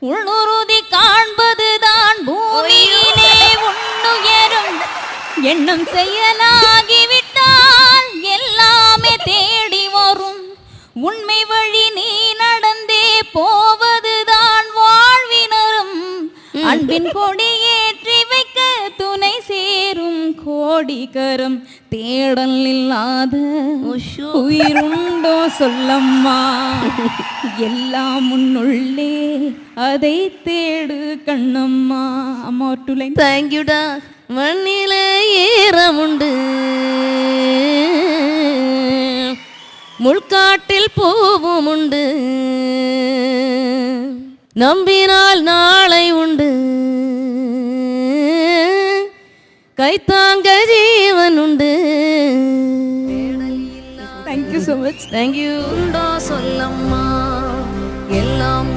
உள்ளுறுதி காண்பதுதான் பூமியிலே உன்னுயரும் எண்ணம் செயலாகிவிட்டால் எல்லாமே தேடி வரும். உண்மை வழி நீ நடந்தே போவதுதான் வாழ்வினரும். அன்பின் கொடி ஏற்றி வைக்க துணை சேரும் கோடிகரம். தேடல் இல்லாத உயிருண்டோ சொல்லம்மா, எல்லாம் முன்னுள்ளே அதை தேடு கண்ணம்மா. அம்மா ஒரு 2 லைன். தேங்க்யூடா. மண்ணில ஈரமுண்டு, முள்காட்டில் பூவும் உண்டு, நம்பினால் நாளை உண்டு, கைத்தாங்க ஜீவன் உண்டு. Thank you so much. தேங்க்யூ. சொல்லம்மா எல்லாம்